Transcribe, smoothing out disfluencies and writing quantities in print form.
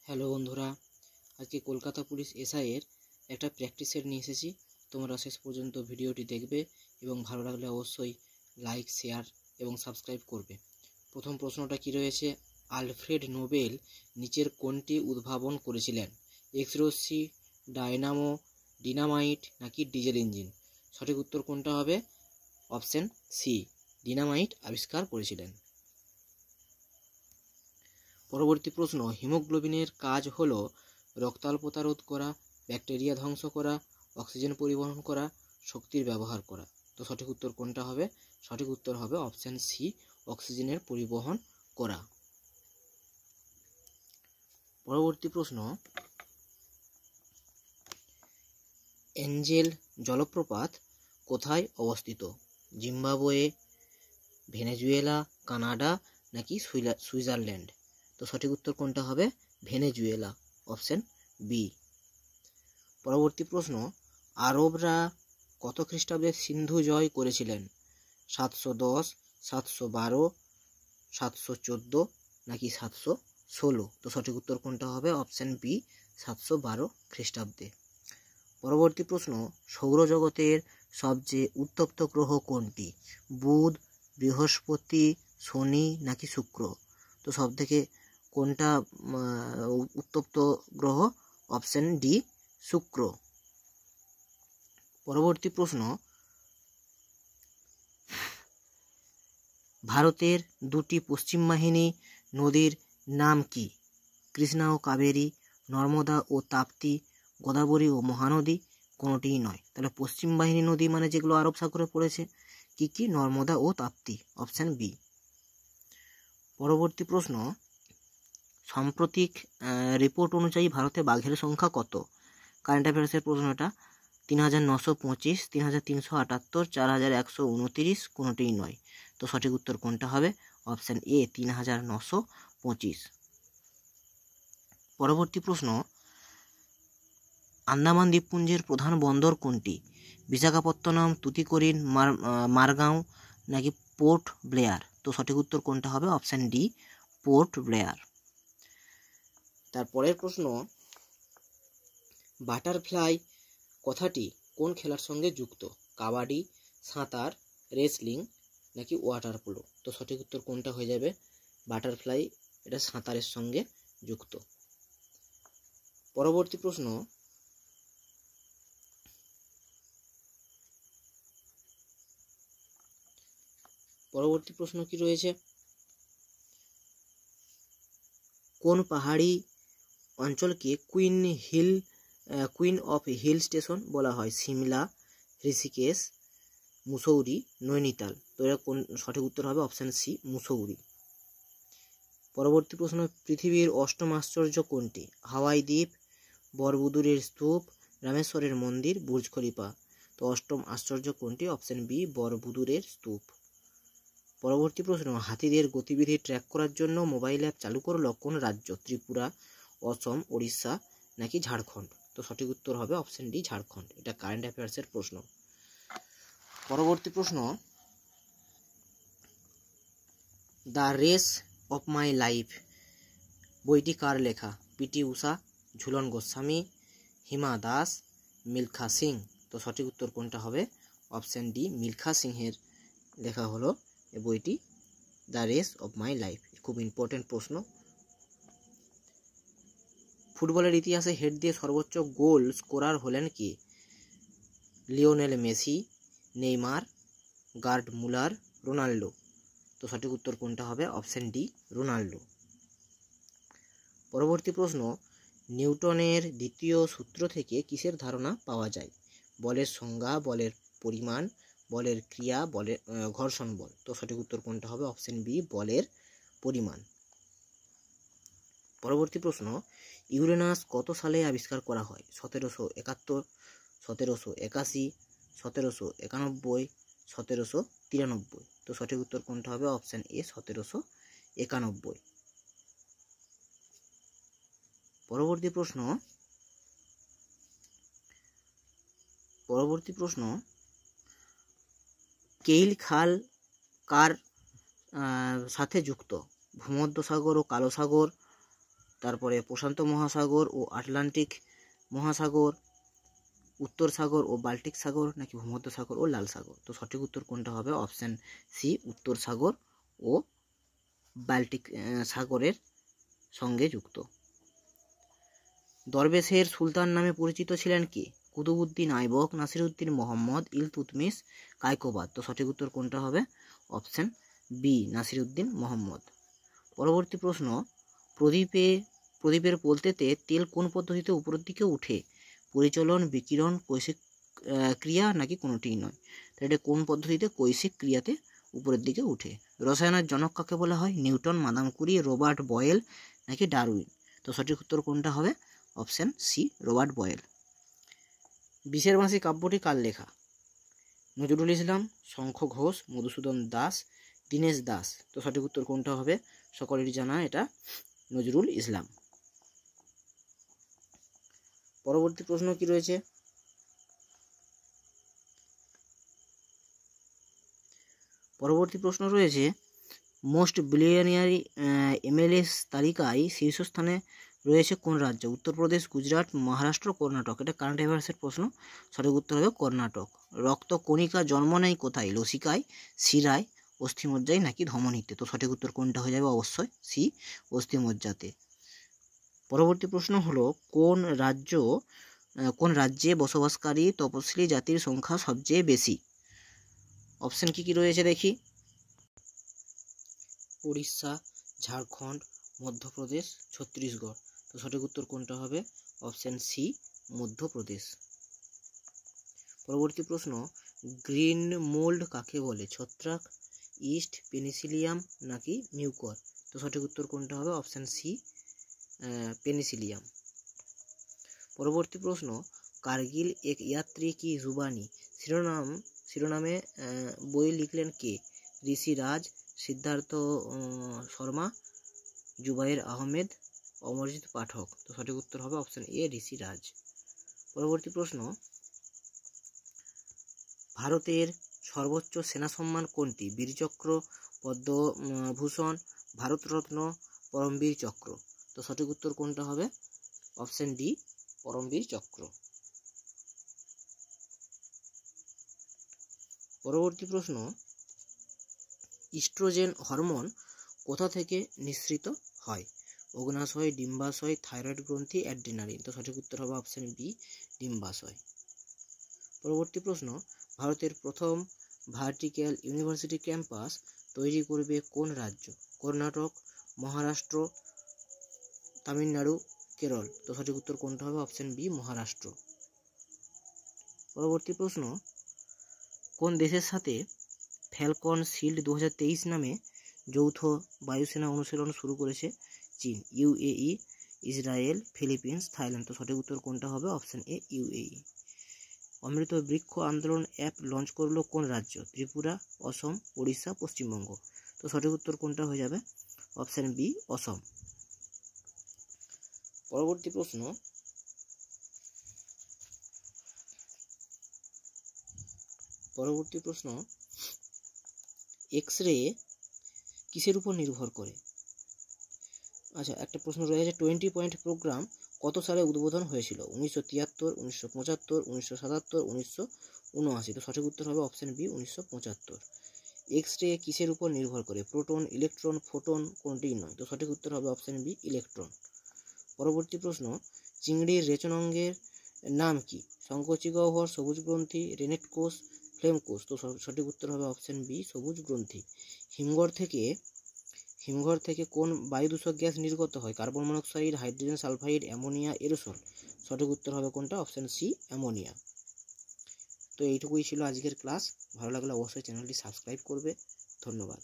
Hello বন্ধুরা, আজকে Kolkata police এসআইয়ের একটা প্র্যাকটিস সেট নিয়ে এসেছি। তোমরা শেষ পর্যন্ত ভিডিওটি দেখবে এবং ভালো লাগলে অবশ্যই লাইক, শেয়ার এবং সাবস্ক্রাইব করবে। প্রথম প্রশ্নটা কি রয়েছে, আলফ্রেড নোবেল নিচের কোনটি উদ্ভাবন করেছিলেন? এক্স রশ্মি, ডায়নামো, ডিনামাইট নাকি ডিজেল ইঞ্জিন? সঠিক উত্তর কোনটা হবে? অপশন সি, ডিনামাইট আবিষ্কার করেছিলেন। পরবর্তী প্রশ্ন, হিমোগ্লোবিনের কাজ হলো রক্তাল্পতা রোধ করা, ব্যাকটেরিয়া ধ্বংস করা, অক্সিজেন পরিবহন করা, শক্তির ব্যবহার করা। তো সঠিক উত্তর কোনটা হবে? সঠিক উত্তর হবে অপশন সি, অক্সিজেনের পরিবহন করা। পরবর্তী প্রশ্ন, এঞ্জেল জলপ্রপাত কোথায় অবস্থিত? জিম্বাবুয়ে, ভেনেজুয়েলা, কানাডা নাকি সুইজারল্যান্ড? তো সঠিক উত্তর কোনটা হবে? Venezuela, option B. পরবর্তী প্রশ্ন, আরবরা কত খ্রিস্টাব্দে সিন্ধু জয় করেছিলেন? 710, 712, 714 নাকি 716? তো সঠিক উত্তর কোনটা হবে? অপশন বি, 712 খ্রিস্টাব্দে। পরবর্তী প্রশ্ন, সৌরজগতের সবচেয়ে উত্তপ্ত গ্রহ কোনটি? বুধ, বৃহস্পতি, শনি নাকি শুক্র? তো সব থেকে কোনটা উত্তপ্ত গ্রহ? অপশন ডি, শুক্র। পরবর্তী প্রশ্ন, ভারতের দুটি পশ্চিমবাহিনী নদীর নাম কি? কৃষ্ণা ও কাবেরী, নর্মদা ও তাপ্তি, গোদাবরী ও মহানদী? কোনোটিই নয়। তাহলে পশ্চিম বাহিনী নদী মানে যেগুলো আরব সাগরে পড়েছে, কি কি? নর্মদা ও তাপ্তি, অপশন বি। পরবর্তী প্রশ্ন, সাম্প্রতিক রিপোর্ট অনুযায়ী ভারতে বাঘের সংখ্যা কত? কারেন্ট অ্যাফেয়ার্সের প্রশ্নটা। 3925, 3378, 4129, কোনোটিই নয়। তো সঠিক উত্তর কোনটা হবে? Option A, 3925। পরবর্তী প্রশ্ন, আন্দামান দ্বীপপুঞ্জের প্রধান বন্দর কোনটি? বিশাখাপত্তনম, তুতিকোরিন, মারগাঁও নাকি পোর্ট ব্লেয়ার? তো সঠিক উত্তর কোনটা হবে? Option D, port Blair. তারপরের প্রশ্ন, বাটারফ্লাই কথাটি কোন খেলার সঙ্গে যুক্ত? কাবাডি, সাঁতার, রেসলিং নাকি ওয়াটার পোলো? তো সঠিক উত্তর কোনটা হয়ে যাবে? বাটারফ্লাই, এটা সাঁতারের সঙ্গে যুক্ত। পরবর্তী প্রশ্ন, কি রয়েছে, কোন পাহাড়ি অঞ্চলকে কুইন অফ হিল স্টেশন বলা হয়? সিমলা, ঋষিকেশ, মুসৌরি, নৈনিতাল? তো এটা কোন? সঠিক উত্তর হবে অপশন সি, মুসৌরি। পরবর্তী প্রশ্ন, পৃথিবীর অষ্টম আশ্চর্য কোনটি? হাওয়াই দ্বীপ, বরবুদুরের স্তূপ, রামেশ্বরের মন্দির, বুর্জ খলিফা? তো অষ্টম আশ্চর্য কোনটি? অপশন বি, বরবুদুরের স্তূপ। পরবর্তী প্রশ্ন, হাতিদের গতিবিধি ট্র্যাক করার জন্য মোবাইল অ্যাপ চালু করলো কোন রাজ্য? ত্রিপুরা, অসম, ওড়িশা নাকি ঝাড়খণ্ড? তো সঠিক উত্তর হবে অপশন ডি, ঝাড়খণ্ড। এটা কারেন্ট অ্যাফেয়ার্সের প্রশ্ন। পরবর্তী প্রশ্ন, the race of my life বইটি কার লেখা? পিটি উষা, ঝুলন গোস্বামী, হিমা দাস, মিলখা সিং? তো সঠিক উত্তর কোনটা হবে? অপশন ডি, মিলখা সিংহের লেখা হলো এই বইটি, the race of my life. খুব ইম্পর্টেন্ট প্রশ্ন। ফুটবলের ইতিহাসে হেড দিয়ে সর্বোচ্চ গোল স্কোরার হলেন কি? লিওনেল মেসি, নেইমার, গার্ড মুলার, রোনাল্ডো? তো সঠিক উত্তর কোনটা হবে? Option D, Ronaldo. পরবর্তী প্রশ্ন, নিউটনের দ্বিতীয় সূত্র থেকে কিসের ধারণা পাওয়া যায়? বলের সংজ্ঞা, বলের পরিমাণ, বলের ক্রিয়া, বলের ঘর্ষণ বল? তো সঠিক উত্তর কোনটা হবে? অপশন বি, বলের পরিমাণ। পরবর্তী প্রশ্ন, ইউরেনাস কত সালে আবিষ্কার করা হয়? 1771, 1781, 1791, 1793? তো সঠিক উত্তর কোনটা হবে? Option A, 1791। পরবর্তী প্রশ্ন, কেইল খাল কার সাথে যুক্ত? ভূমধ্যসাগর ও কালো সাগর, তারপরে প্রশান্ত মহাসাগর ও আটলান্টিক মহাসাগর, উত্তর সাগর ও বাল্টিক সাগর, নাকি ভূমধ্যসাগর ও লাল সাগর? তো সঠিক উত্তর কোনটা হবে? অপশান সি, উত্তর সাগর ও বাল্টিক সাগরের সঙ্গে যুক্ত। দরবেশের সুলতান নামে পরিচিত ছিলেন কে? কুতুবউদ্দিন আইবক, নাসিরউদ্দিন মোহাম্মদ, ইলতুৎমিশ, কায়কোবাদ। তো সঠিক উত্তর কোনটা হবে? Option B, Nasiruddin Mohammad. পরবর্তী প্রশ্ন, প্রদীপের পোলতেতে তেল কোন পদ্ধতিতে উপরের দিকে উঠে? পরিচলন, বিকিরণ, কৈশিক ক্রিয়া, নাকি কোনোটিই নয়? তো এটা কোন পদ্ধতিতে? কৈশিক ক্রিয়াতে উপরের দিকে উঠে। রসায়নের জনক কাকে বলা হয়? Newton, madame Curie, Robert Boyle, নাকি ডারউইন? তো সঠিক উত্তর কোনটা হবে? Option C, Robert Boyle. বিষের বাঁশি কাব্যটি কার লেখা? নজরুল ইসলাম, শঙ্খ ঘোষ, মধুসূদন দাস, দীনেশ দাস। তো সঠিক উত্তর কোনটা হবে? সকলেরই জানা এটা নজরুল ইসলাম। পরবর্তী প্রশ্ন কি রয়েছে? পরবর্তী প্রশ্ন রয়েছে, মোস্ট বিলিয়নিয়ারি এমএলএস তালিকায় শীর্ষস্থানে রয়েছে কোন রাজ্য? উত্তরপ্রদেশ, গুজরাট, মহারাষ্ট্র, কর্ণাটক। এটা কারেন্ট অ্যাফেয়ার্সের প্রশ্ন, সঠিক উত্তর হবে কর্ণাটক। রক্ত কণিকা জন্ম নেয় কোথায়? লসিকায়, শিরায়, অস্থিমজ্জায়, নাকি ধমনীতে? তো সঠিক উত্তর কোনটা হয়ে যাবে? অবশ্যই সি, অস্থিমজ্জাতে। পরবর্তী প্রশ্ন হলো, কোন রাজ্যে বসবাসকারী তপশিলি জাতির সংখ্যা সবচেয়ে বেশি? অপশন কি রয়েছে দেখি। উড়িষ্যা, ঝাড়খণ্ড, মধ্যপ্রদেশ, ছত্তিশগড়। তো সঠিক উত্তর কোনটা হবে? Option C, Madhya Pradesh. পরবর্তী প্রশ্ন, গ্রিন মোল্ড কাকে বলে? ছত্রাক, ইস্ট, পেনিসিলিয়াম, নাকি মিউকর? তো সঠিক উত্তর কোনটা হবে? Option C, penicillium. পরবর্তী প্রশ্ন, কার্গিল এক ইয়াত্রী কি জুবানি শিরোনামে বই লিখলেন কে? ঋষি রাজ, সিদ্ধার্থ শর্মা, জুবাইর আহমেদ, অমরজিৎ পাঠক। তো সঠিক উত্তর হবে অপশন এ, ঋষি রাজ। পরবর্তী প্রশ্ন, ভারতের সর্বোচ্চ সেনা সম্মান কোনটি? বীরচক্র, পদ্মভূষণ, ভারতরত্ন, পরমবীর চক্র। তো সঠিক উত্তর কোনটা হবে? অপশন ডি, পরমবীর চক্র। পরবর্তী প্রশ্ন, ইস্ট্রোজেন হরমোন কোথা থেকে নিঃসৃত হয়? অগ্নাশয়, ডিম্বাশয়, থাইরয়েড গ্রন্থি, অ্যাড্রিনালিন। তো সঠিক উত্তর হবে অপশন বি, ডিম্বাশয়। পরবর্তী প্রশ্ন, ভারতের প্রথম ভার্টিক্যাল ইউনিভার্সিটি ক্যাম্পাস তৈরি করবে কোন রাজ্য? কর্ণাটক, মহারাষ্ট্র, তামিলনাড়ু, কেরল। তো সঠিক উত্তর কোনটা হবে? Option B, Maharashtra. পরবর্তী প্রশ্ন, কোন দেশের সাথে ফ্যালকন শিল্ড 2023 নামে যৌথ বায়ুসেনা অনুশীলন শুরু করেছে? চীন, ইউএই, ইসরায়েল, ফিলিপিন্স, থাইল্যান্ড। তো সঠিক উত্তর কোনটা হবে? Option A, UAE. অমৃত বৃক্ষ আন্দোলন অ্যাপ লঞ্চ করলো কোন রাজ্য? ত্রিপুরা, অসম, ওড়িশা, পশ্চিমবঙ্গ। তো সঠিক উত্তর কোনটা হয়ে যাবে? অপশন বি, অসম। পরবর্তী প্রশ্ন, এক্স-রে কিসের উপর নির্ভর করে? আচ্ছা, একটা প্রশ্ন রয়েছে, 20 পয়েন্ট প্রোগ্রাম কত সালে উদ্বোধন হয়েছিল? 1973, 1975, 1977, 1979। তো সঠিক উত্তর হবে অপশন বি, 1975। এক্স-রে কিসের উপর নির্ভর করে? প্রোটন, ইলেকট্রন, ফোটন, কোনটিই নয়। তো সঠিক উত্তর হবে অপশন বি, ইলেকট্রন। পরবর্তী প্রশ্ন, চিংড়ির রেচনাঙ্গের নাম কি? সংকোচী গহ্বর, সবুজ গ্রন্থি, রেনেট কোষ, ফ্লেম কোষ। তো সঠিক উত্তর হবে অপশন বি, সবুজ গ্রন্থি। হিমঘর থেকে কোন বায়ুদূষক গ্যাস নির্গত হয়? Carbon monoxide, hydrogen sulphide, ammonia, aerosol. সঠিক উত্তর হবে কোনটা? Option C, ammonia. তো এইটুকুই ছিল আজকের ক্লাস। ভালো লাগলে অবশ্যই চ্যানেলটি সাবস্ক্রাইব করবে। ধন্যবাদ।